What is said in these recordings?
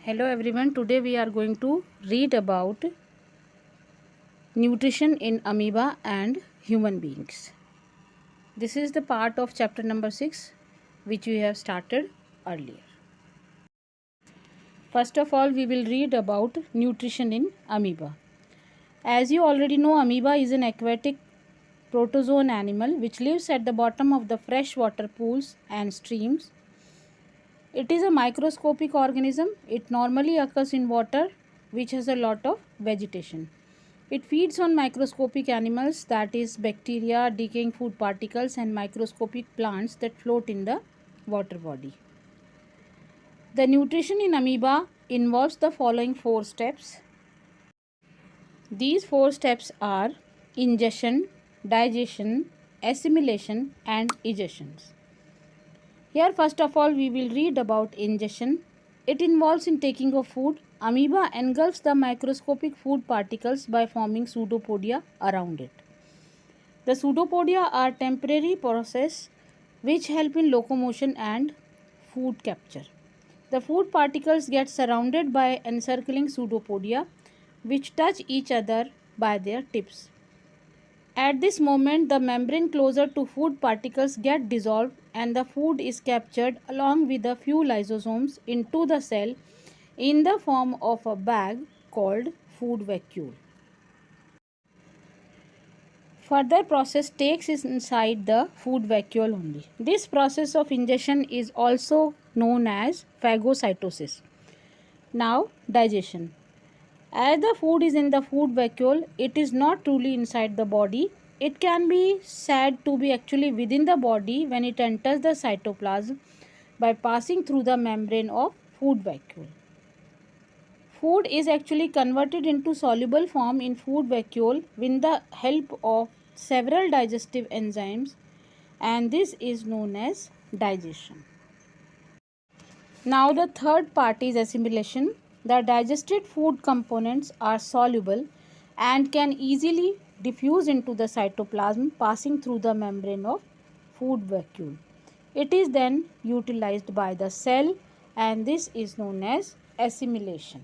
Hello everyone, today we are going to read about nutrition in amoeba and human beings. This is the part of chapter number 6 which we have started earlier. First of all, we will read about nutrition in amoeba. As you already know, amoeba is an aquatic protozoan animal which lives at the bottom of the freshwater pools and streams. It is a microscopic organism. It normally occurs in water which has a lot of vegetation. It feeds on microscopic animals, that is bacteria, decaying food particles and microscopic plants that float in the water body. The nutrition in amoeba involves the following 4 steps. These 4 steps are ingestion, digestion, assimilation and egestions. Here first of all we will read about ingestion. It involves in taking of food. Amoeba engulfs the microscopic food particles by forming pseudopodia around it. The pseudopodia are temporary processes which help in locomotion and food capture. The food particles get surrounded by encircling pseudopodia which touch each other by their tips. At this moment, the membrane closer to food particles get dissolved and the food is captured along with a few lysosomes into the cell in the form of a bag called food vacuole. Further process takes inside the food vacuole only. This process of ingestion is also known as phagocytosis. Now, digestion. As the food is in the food vacuole, it is not truly inside the body. It can be said to be actually within the body when it enters the cytoplasm by passing through the membrane of food vacuole. Food is actually converted into soluble form in food vacuole with the help of several digestive enzymes, and this is known as digestion. Now the third part is assimilation. The digested food components are soluble and can easily diffuse into the cytoplasm passing through the membrane of food vacuole. It is then utilized by the cell and this is known as assimilation.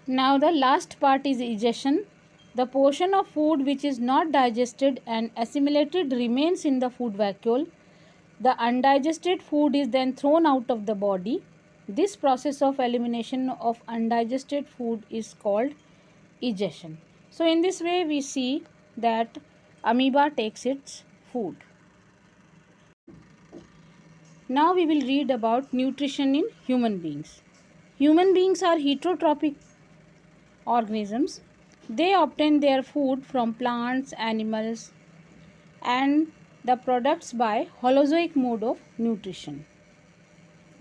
Now the last part is egestion. The portion of food which is not digested and assimilated remains in the food vacuole. The undigested food is then thrown out of the body. This process of elimination of undigested food is called egestion. So in this way we see that amoeba takes its food. Now we will read about nutrition in human beings. Human beings are heterotrophic organisms. They obtain their food from plants, animals and the products by holozoic mode of nutrition.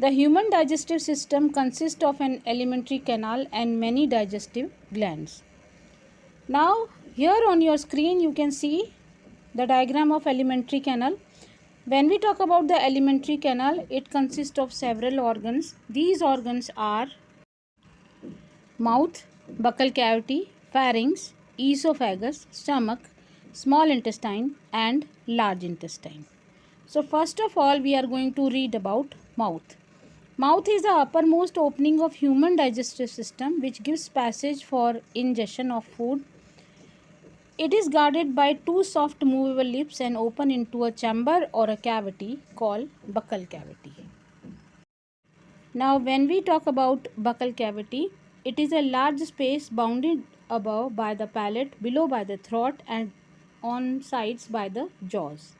The human digestive system consists of an alimentary canal and many digestive glands. Now here on your screen you can see the diagram of alimentary canal. When we talk about the alimentary canal, it consists of several organs. These organs are mouth, buccal cavity, pharynx, esophagus, stomach, small intestine and large intestine. So first of all we are going to read about mouth. Mouth is the uppermost opening of human digestive system which gives passage for ingestion of food. It is guarded by 2 soft movable lips and open into a chamber or a cavity called buccal cavity. Now when we talk about buccal cavity, it is a large space bounded above by the palate, below by the throat and on sides by the jaws.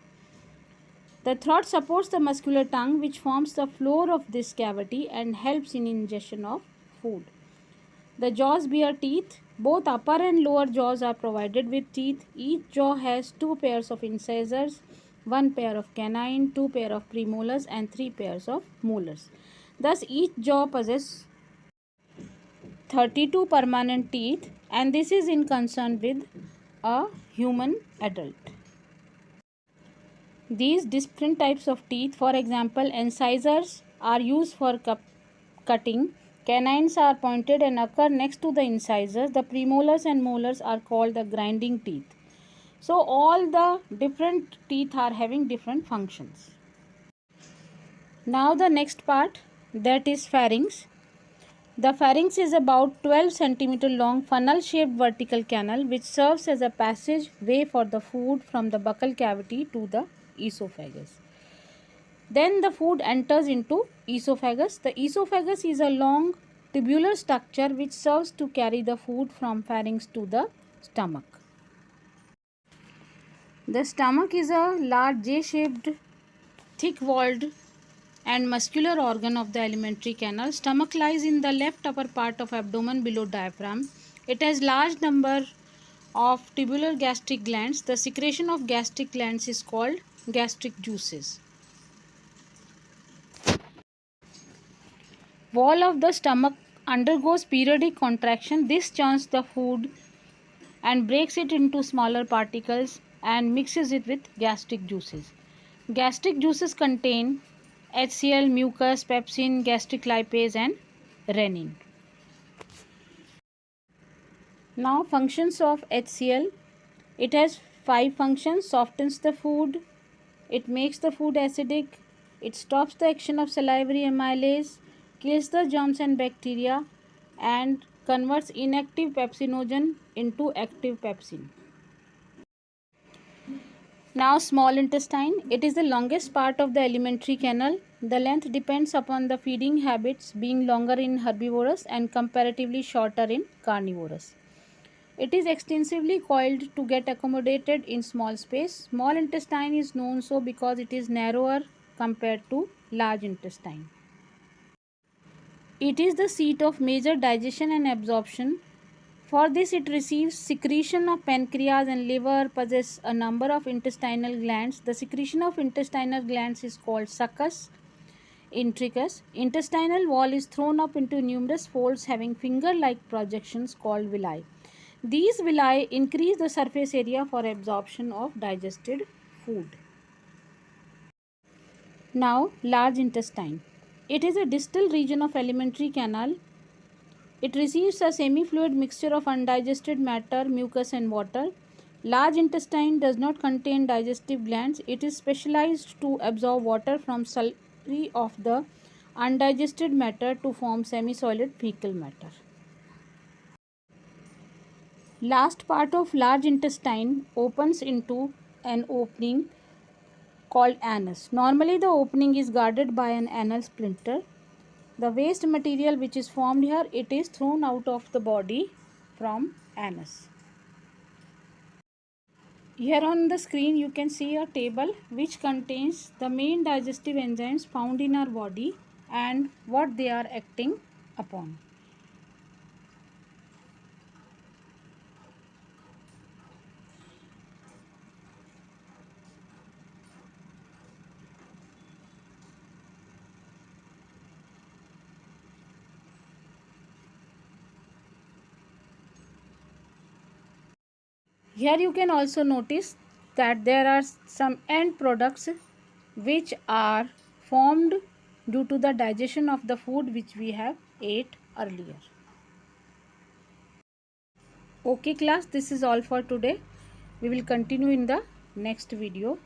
The throat supports the muscular tongue which forms the floor of this cavity and helps in ingestion of food. The jaws bear teeth. Both upper and lower jaws are provided with teeth. Each jaw has 2 pairs of incisors, 1 pair of canine, 2 pair of premolars and 3 pairs of molars. Thus each jaw possesses 32 permanent teeth and this is in concern with a human adult. These different types of teeth, for example, incisors are used for cutting. Canines are pointed and occur next to the incisors. The premolars and molars are called the grinding teeth. So all the different teeth are having different functions. Now the next part, that is pharynx. The pharynx is about 12 cm long funnel-shaped vertical canal which serves as a passage way for the food from the buccal cavity to the esophagus. Then the food enters into esophagus. The esophagus is a long tubular structure which serves to carry the food from pharynx to the stomach. The stomach is a large J-shaped, thick-walled and muscular organ of the alimentary canal. Stomach lies in the left upper part of abdomen below diaphragm. It has large number of tubular gastric glands. The secretion of gastric glands is called gastric juices. Wall of the stomach undergoes periodic contraction. This churns the food and breaks it into smaller particles and mixes it with gastric juices. Gastric juices contain HCl, mucus, pepsin, gastric lipase and rennin. Now functions of HCl. It has 5 functions: softens the food, it makes the food acidic, it stops the action of salivary amylase, kills the germs and bacteria, and converts inactive pepsinogen into active pepsin. Now small intestine. It is the longest part of the alimentary canal. The length depends upon the feeding habits, being longer in herbivorous and comparatively shorter in carnivorous. It is extensively coiled to get accommodated in small space. Small intestine is known so because it is narrower compared to large intestine. It is the seat of major digestion and absorption. For this it receives secretion of pancreas and liver, possess a number of intestinal glands. The secretion of intestinal glands is called succus intricus. Intestinal wall is thrown up into numerous folds having finger-like projections called villi. These villi increase the surface area for absorption of digested food. Now, large intestine. It is a distal region of alimentary canal. It receives a semi-fluid mixture of undigested matter, mucus and water. Large intestine does not contain digestive glands. It is specialized to absorb water from slurry of the undigested matter to form semi-solid fecal matter. Last part of large intestine opens into an opening called anus. Normally the opening is guarded by an anal sphincter. The waste material which is formed here, it is thrown out of the body from anus. Here on the screen you can see a table which contains the main digestive enzymes found in our body and what they are acting upon. Here you can also notice that there are some end products which are formed due to the digestion of the food which we have ate earlier. Okay class, this is all for today. We will continue in the next video.